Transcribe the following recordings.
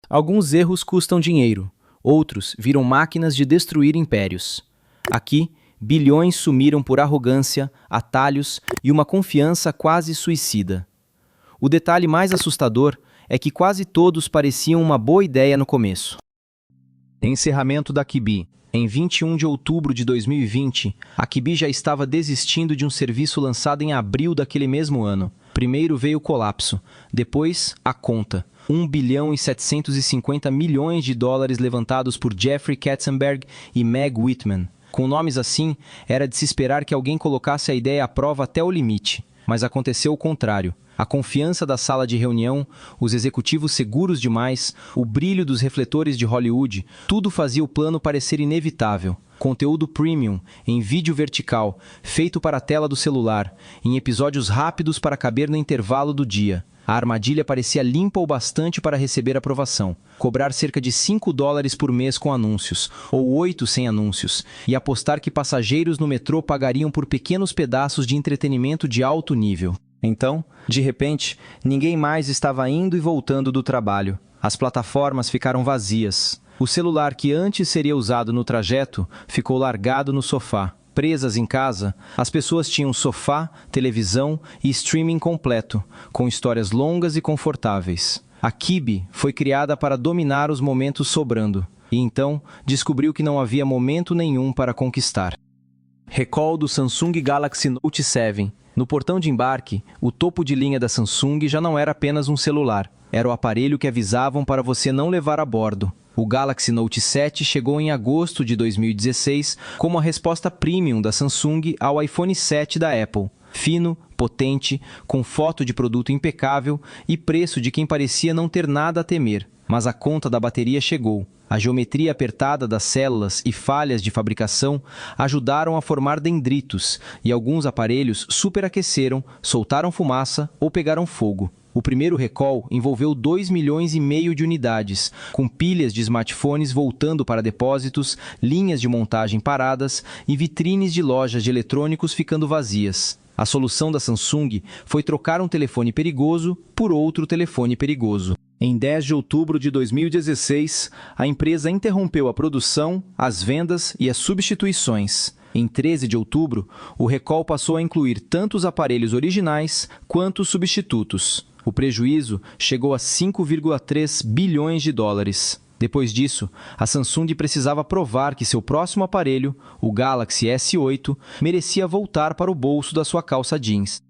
Alguns erros custam dinheiro, outros viram máquinas de destruir impérios. Aqui, bilhões sumiram por arrogância, atalhos e uma confiança quase suicida. O detalhe mais assustador é que quase todos pareciam uma boa ideia no começo. Encerramento da Quibi. Em 21 de outubro de 2020, a Quibi já estava desistindo de um serviço lançado em abril daquele mesmo ano. Primeiro veio o colapso, depois a conta. 1 bilhão e 750 milhões de dólares levantados por Jeffrey Katzenberg e Meg Whitman. Com nomes assim, era de se esperar que alguém colocasse a ideia à prova até o limite. Mas aconteceu o contrário. A confiança da sala de reunião, os executivos seguros demais, o brilho dos refletores de Hollywood, tudo fazia o plano parecer inevitável. Conteúdo premium, em vídeo vertical, feito para a tela do celular, em episódios rápidos para caber no intervalo do dia. A armadilha parecia limpa o bastante para receber aprovação. Cobrar cerca de $5 por mês com anúncios, ou 8 sem anúncios, e apostar que passageiros no metrô pagariam por pequenos pedaços de entretenimento de alto nível. Então, de repente, ninguém mais estava indo e voltando do trabalho. As plataformas ficaram vazias. O celular que antes seria usado no trajeto ficou largado no sofá. Presas em casa, as pessoas tinham sofá, televisão e streaming completo, com histórias longas e confortáveis. A Quibi foi criada para dominar os momentos sobrando, e então descobriu que não havia momento nenhum para conquistar. Recall do Samsung Galaxy Note 7. No portão de embarque, o topo de linha da Samsung já não era apenas um celular. Era o aparelho que avisavam para você não levar a bordo. O Galaxy Note 7 chegou em agosto de 2016 como a resposta premium da Samsung ao iPhone 7 da Apple. Fino, potente, com foto de produto impecável e preço de quem parecia não ter nada a temer. Mas a conta da bateria chegou. A geometria apertada das células e falhas de fabricação ajudaram a formar dendritos, e alguns aparelhos superaqueceram, soltaram fumaça ou pegaram fogo. O primeiro recall envolveu 2,5 milhões de unidades, com pilhas de smartphones voltando para depósitos, linhas de montagem paradas e vitrines de lojas de eletrônicos ficando vazias. A solução da Samsung foi trocar um telefone perigoso por outro telefone perigoso. Em 10 de outubro de 2016, a empresa interrompeu a produção, as vendas e as substituições. Em 13 de outubro, o recall passou a incluir tanto os aparelhos originais quanto os substitutos. O prejuízo chegou a 5,3 bilhões de dólares. Depois disso, a Samsung precisava provar que seu próximo aparelho, o Galaxy S8, merecia voltar para o bolso da sua calça jeans.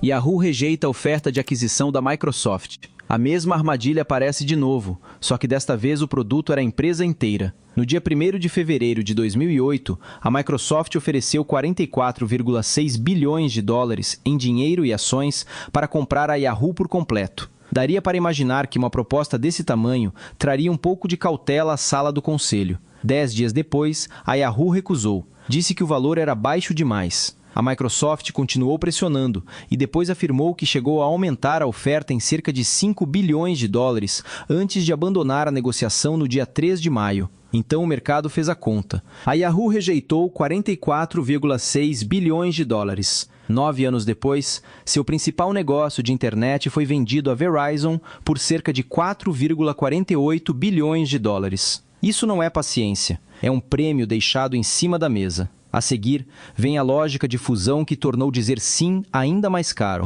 Yahoo rejeita a oferta de aquisição da Microsoft. A mesma armadilha aparece de novo, só que desta vez o produto era a empresa inteira. No dia 1º de fevereiro de 2008, a Microsoft ofereceu 44,6 bilhões de dólares em dinheiro e ações para comprar a Yahoo por completo. Daria para imaginar que uma proposta desse tamanho traria um pouco de cautela à sala do conselho. 10 dias depois, a Yahoo recusou. Disse que o valor era baixo demais. A Microsoft continuou pressionando e depois afirmou que chegou a aumentar a oferta em cerca de 5 bilhões de dólares antes de abandonar a negociação no dia 3 de maio. Então o mercado fez a conta. A Yahoo rejeitou 44,6 bilhões de dólares. 9 anos depois, seu principal negócio de internet foi vendido a Verizon por cerca de 4,48 bilhões de dólares. Isso não é paciência, é um prêmio deixado em cima da mesa. A seguir, vem a lógica de fusão que tornou dizer sim ainda mais caro.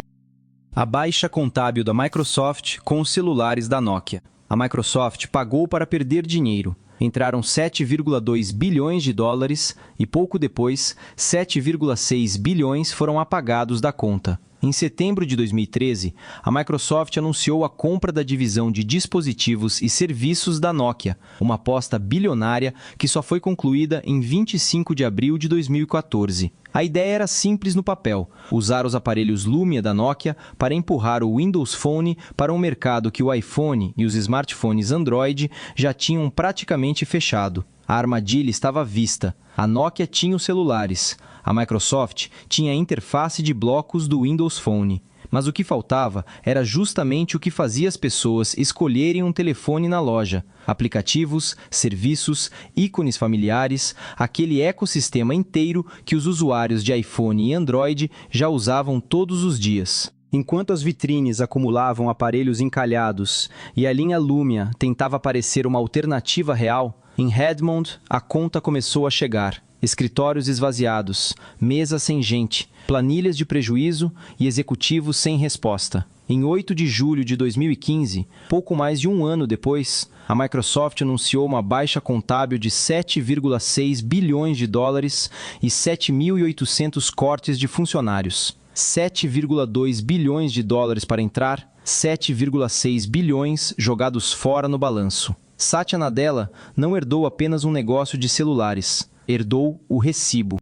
A baixa contábil da Microsoft com os celulares da Nokia. A Microsoft pagou para perder dinheiro. Entraram 7,2 bilhões de dólares e, pouco depois, 7,6 bilhões foram apagados da conta. Em setembro de 2013, a Microsoft anunciou a compra da divisão de dispositivos e serviços da Nokia, uma aposta bilionária que só foi concluída em 25 de abril de 2014. A ideia era simples no papel, usar os aparelhos Lumia da Nokia para empurrar o Windows Phone para um mercado que o iPhone e os smartphones Android já tinham praticamente fechado. A armadilha estava à vista. A Nokia tinha os celulares. A Microsoft tinha a interface de blocos do Windows Phone. Mas o que faltava era justamente o que fazia as pessoas escolherem um telefone na loja. Aplicativos, serviços, ícones familiares, aquele ecossistema inteiro que os usuários de iPhone e Android já usavam todos os dias. Enquanto as vitrines acumulavam aparelhos encalhados e a linha Lumia tentava parecer uma alternativa real, em Redmond a conta começou a chegar. Escritórios esvaziados, mesas sem gente, planilhas de prejuízo e executivos sem resposta. Em 8 de julho de 2015, pouco mais de um ano depois, a Microsoft anunciou uma baixa contábil de 7,6 bilhões de dólares e 7.800 cortes de funcionários. 7,2 bilhões de dólares para entrar, 7,6 bilhões jogados fora no balanço. Satya Nadella não herdou apenas um negócio de celulares, herdou o recibo.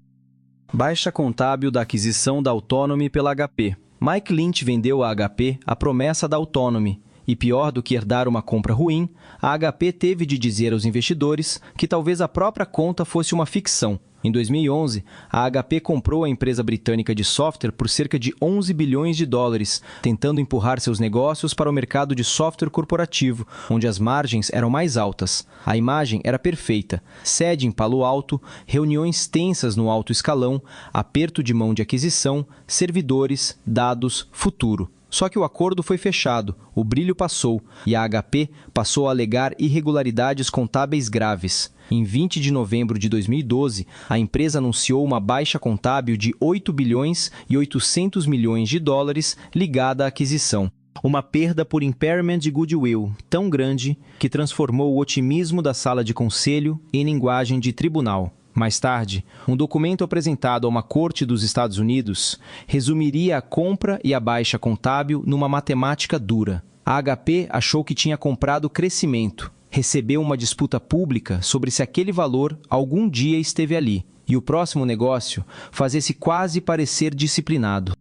Baixa contábil da aquisição da Autonomy pela HP. Mike Lynch vendeu à HP a promessa da Autonomy, e pior do que herdar uma compra ruim, a HP teve de dizer aos investidores que talvez a própria conta fosse uma ficção. Em 2011, a HP comprou a empresa britânica de software por cerca de 11 bilhões de dólares, tentando empurrar seus negócios para o mercado de software corporativo, onde as margens eram mais altas. A imagem era perfeita: sede em Palo Alto, reuniões tensas no alto escalão, aperto de mão de aquisição, servidores, dados, futuro. Só que o acordo foi fechado, o brilho passou e a HP passou a alegar irregularidades contábeis graves. Em 20 de novembro de 2012, a empresa anunciou uma baixa contábil de 8 bilhões e 800 milhões de dólares ligada à aquisição. Uma perda por impairment de goodwill tão grande que transformou o otimismo da sala de conselho em linguagem de tribunal. Mais tarde, um documento apresentado a uma corte dos Estados Unidos resumiria a compra e a baixa contábil numa matemática dura. A HP achou que tinha comprado crescimento, recebeu uma disputa pública sobre se aquele valor algum dia esteve ali, e o próximo negócio fazia-se quase parecer disciplinado.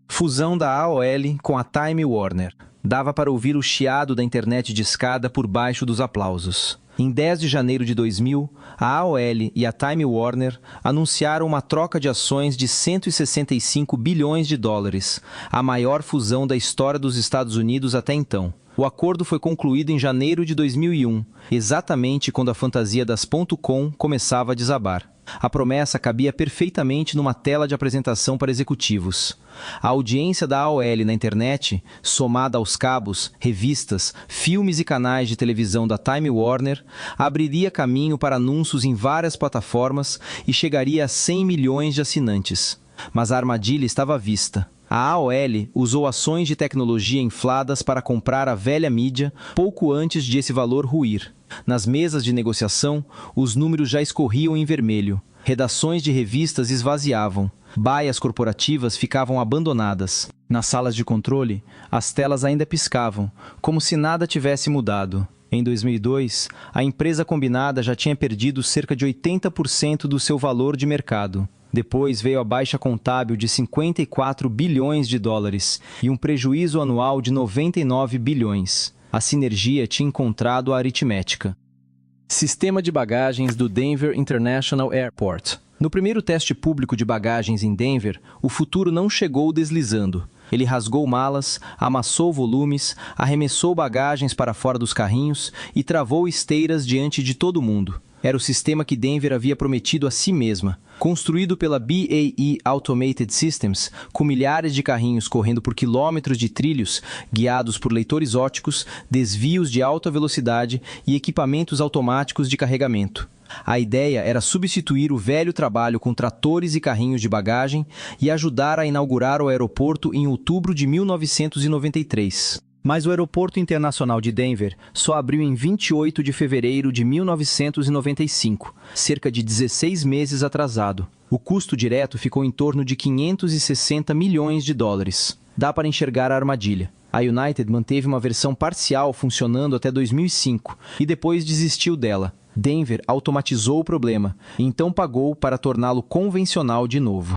Fusão da AOL com a Time Warner. Dava para ouvir o chiado da internet discada por baixo dos aplausos. Em 10 de janeiro de 2000, a AOL e a Time Warner anunciaram uma troca de ações de 165 bilhões de dólares, a maior fusão da história dos Estados Unidos até então. O acordo foi concluído em janeiro de 2001, exatamente quando a fantasia das .com começava a desabar. A promessa cabia perfeitamente numa tela de apresentação para executivos. A audiência da AOL na internet, somada aos cabos, revistas, filmes e canais de televisão da Time Warner, abriria caminho para anúncios em várias plataformas e chegaria a 100 milhões de assinantes. Mas a armadilha estava à vista. A AOL usou ações de tecnologia infladas para comprar a velha mídia pouco antes de esse valor ruir. Nas mesas de negociação, os números já escorriam em vermelho. Redações de revistas esvaziavam. Baias corporativas ficavam abandonadas. Nas salas de controle, as telas ainda piscavam, como se nada tivesse mudado. Em 2002, a empresa combinada já tinha perdido cerca de 80% do seu valor de mercado. Depois veio a baixa contábil de 54 bilhões de dólares e um prejuízo anual de 99 bilhões. A sinergia tinha encontrado a aritmética. Sistema de bagagens do Denver International Airport. No primeiro teste público de bagagens em Denver, o futuro não chegou deslizando. Ele rasgou malas, amassou volumes, arremessou bagagens para fora dos carrinhos e travou esteiras diante de todo mundo. Era o sistema que Denver havia prometido a si mesma. Construído pela BAE Automated Systems, com milhares de carrinhos correndo por quilômetros de trilhos, guiados por leitores ópticos, desvios de alta velocidade e equipamentos automáticos de carregamento. A ideia era substituir o velho trabalho com tratores e carrinhos de bagagem e ajudar a inaugurar o aeroporto em outubro de 1993. Mas o Aeroporto Internacional de Denver só abriu em 28 de fevereiro de 1995, cerca de 16 meses atrasado. O custo direto ficou em torno de 560 milhões de dólares. Dá para enxergar a armadilha. A United manteve uma versão parcial funcionando até 2005 e depois desistiu dela. Denver automatizou o problema e então pagou para torná-lo convencional de novo.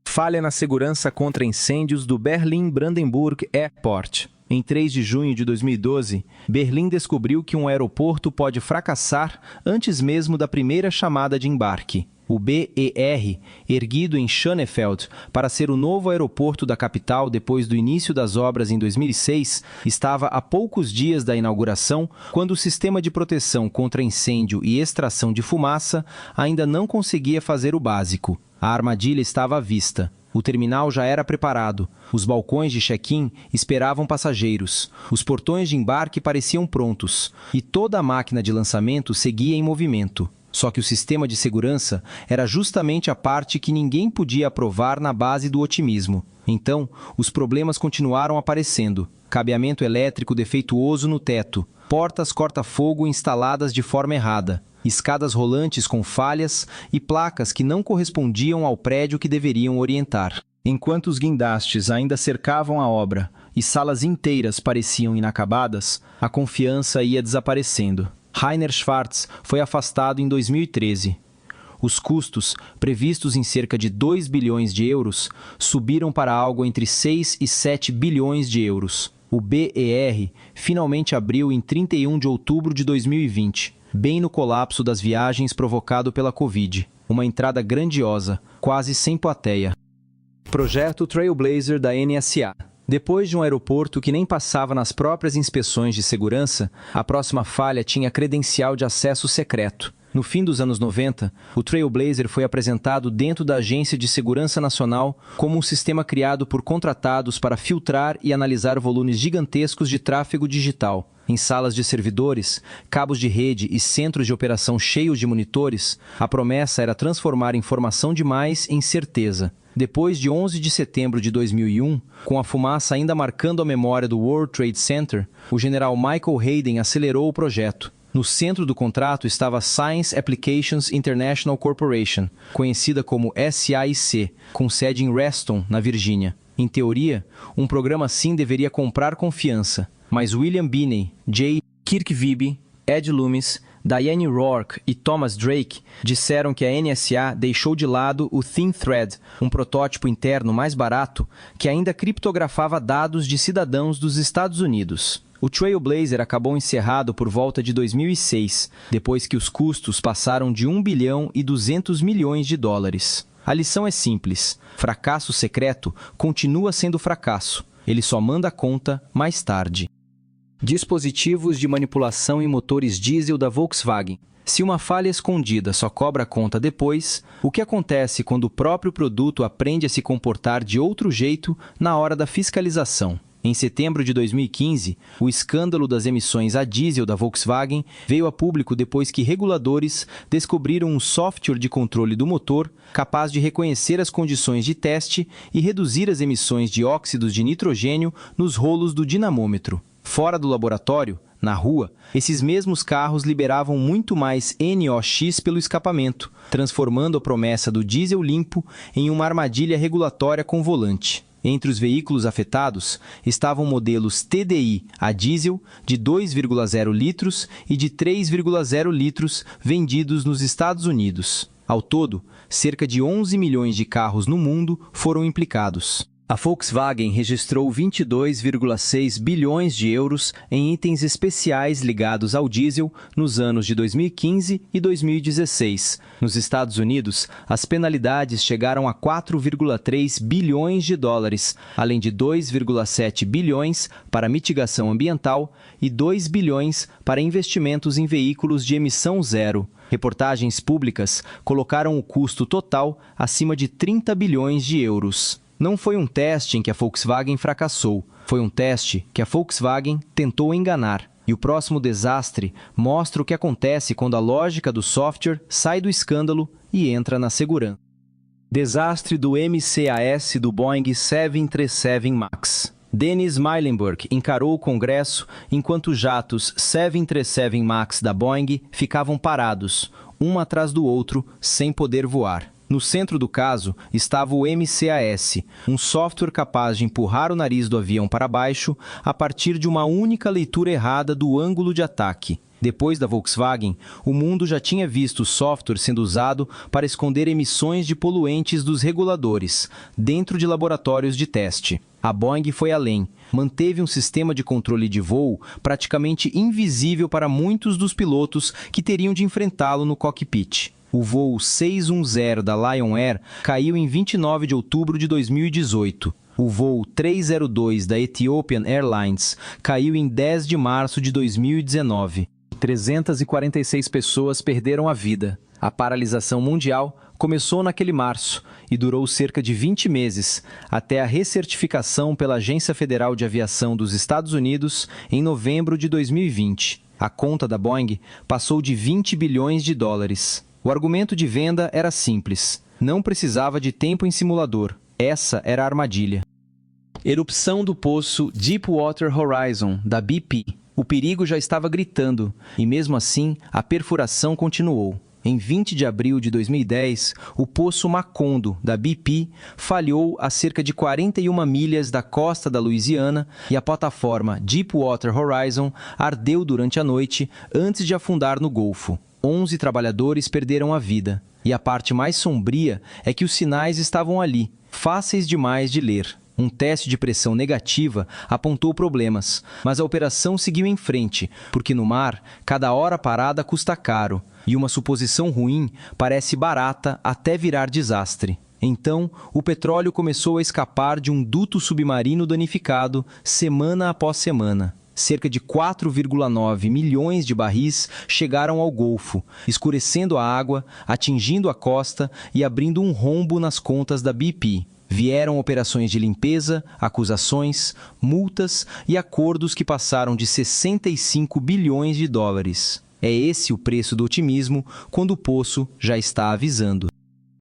Falha na segurança contra incêndios do Berlin-Brandenburg Airport. Em 3 de junho de 2012, Berlim descobriu que um aeroporto pode fracassar antes mesmo da primeira chamada de embarque. O BER, erguido em Schönefeld para ser o novo aeroporto da capital depois do início das obras em 2006, estava a poucos dias da inauguração quando o sistema de proteção contra incêndio e extração de fumaça ainda não conseguia fazer o básico. A armadilha estava à vista. O terminal já era preparado. Os balcões de check-in esperavam passageiros. Os portões de embarque pareciam prontos. E toda a máquina de lançamento seguia em movimento. Só que o sistema de segurança era justamente a parte que ninguém podia aprovar na base do otimismo. Então, os problemas continuaram aparecendo. Cabeamento elétrico defeituoso no teto. Portas corta-fogo instaladas de forma errada. Escadas rolantes com falhas e placas que não correspondiam ao prédio que deveriam orientar. Enquanto os guindastes ainda cercavam a obra e salas inteiras pareciam inacabadas, a confiança ia desaparecendo. Rainer Schwartz foi afastado em 2013. Os custos, previstos em cerca de 2 bilhões de euros, subiram para algo entre 6 e 7 bilhões de euros. O BER finalmente abriu em 31 de outubro de 2020, bem no colapso das viagens provocado pela Covid. Uma entrada grandiosa, quase sem plateia. Projeto Trailblazer da NSA. Depois de um aeroporto que nem passava nas próprias inspeções de segurança, a próxima falha tinha credencial de acesso secreto. No fim dos anos 90, o Trailblazer foi apresentado dentro da Agência de Segurança Nacional como um sistema criado por contratados para filtrar e analisar volumes gigantescos de tráfego digital. Em salas de servidores, cabos de rede e centros de operação cheios de monitores, a promessa era transformar informação demais em certeza. Depois de 11 de setembro de 2001, com a fumaça ainda marcando a memória do World Trade Center, o general Michael Hayden acelerou o projeto. No centro do contrato estava a Science Applications International Corporation, conhecida como SAIC, com sede em Reston, na Virgínia. Em teoria, um programa assim deveria comprar confiança, mas William Binney, J. Kirk Wiebe, Ed Loomis, Diane Rourke e Thomas Drake disseram que a NSA deixou de lado o Thin Thread, um protótipo interno mais barato que ainda criptografava dados de cidadãos dos Estados Unidos. O Trailblazer acabou encerrado por volta de 2006, depois que os custos passaram de 1 bilhão e 200 milhões de dólares. A lição é simples: fracasso secreto continua sendo fracasso. Ele só manda conta mais tarde. Dispositivos de manipulação em motores diesel da Volkswagen. Se uma falha escondida só cobra conta depois, o que acontece quando o próprio produto aprende a se comportar de outro jeito na hora da fiscalização? Em setembro de 2015, o escândalo das emissões a diesel da Volkswagen veio a público depois que reguladores descobriram um software de controle do motor capaz de reconhecer as condições de teste e reduzir as emissões de óxidos de nitrogênio nos rolos do dinamômetro. Fora do laboratório, na rua, esses mesmos carros liberavam muito mais NOx pelo escapamento, transformando a promessa do diesel limpo em uma armadilha regulatória com volante. Entre os veículos afetados estavam modelos TDI a diesel de 2,0 litros e de 3,0 litros vendidos nos Estados Unidos. Ao todo, cerca de 11 milhões de carros no mundo foram implicados. A Volkswagen registrou 22,6 bilhões de euros em itens especiais ligados ao diesel nos anos de 2015 e 2016. Nos Estados Unidos, as penalidades chegaram a 4,3 bilhões de dólares, além de 2,7 bilhões para mitigação ambiental e 2 bilhões para investimentos em veículos de emissão zero. Reportagens públicas colocaram o custo total acima de 30 bilhões de euros. Não foi um teste em que a Volkswagen fracassou, foi um teste que a Volkswagen tentou enganar. E o próximo desastre mostra o que acontece quando a lógica do software sai do escândalo e entra na segurança. Desastre do MCAS do Boeing 737 MAX. Dennis Muilenburg encarou o Congresso enquanto jatos 737 MAX da Boeing ficavam parados, um atrás do outro, sem poder voar. No centro do caso estava o MCAS, um software capaz de empurrar o nariz do avião para baixo a partir de uma única leitura errada do ângulo de ataque. Depois da Volkswagen, o mundo já tinha visto o software sendo usado para esconder emissões de poluentes dos reguladores, dentro de laboratórios de teste. A Boeing foi além, manteve um sistema de controle de voo praticamente invisível para muitos dos pilotos que teriam de enfrentá-lo no cockpit. O voo 610 da Lion Air caiu em 29 de outubro de 2018. O voo 302 da Ethiopian Airlines caiu em 10 de março de 2019. 346 pessoas perderam a vida. A paralisação mundial Começou naquele março e durou cerca de 20 meses, até a recertificação pela Agência Federal de Aviação dos Estados Unidos em novembro de 2020. A conta da Boeing passou de 20 bilhões de dólares. O argumento de venda era simples: não precisava de tempo em simulador. Essa era a armadilha. Erupção do poço Deepwater Horizon, da BP. O perigo já estava gritando, e mesmo assim, a perfuração continuou. Em 20 de abril de 2010, o poço Macondo, da BP, falhou a cerca de 41 milhas da costa da Louisiana e a plataforma Deepwater Horizon ardeu durante a noite antes de afundar no Golfo. 11 trabalhadores perderam a vida. E a parte mais sombria é que os sinais estavam ali, fáceis demais de ler. Um teste de pressão negativa apontou problemas, mas a operação seguiu em frente, porque no mar, cada hora parada custa caro, e uma suposição ruim parece barata até virar desastre. Então, o petróleo começou a escapar de um duto submarino danificado semana após semana. Cerca de 4,9 milhões de barris chegaram ao Golfo, escurecendo a água, atingindo a costa e abrindo um rombo nas contas da BP. Vieram operações de limpeza, acusações, multas e acordos que passaram de 65 bilhões de dólares. É esse o preço do otimismo quando o poço já está avisando.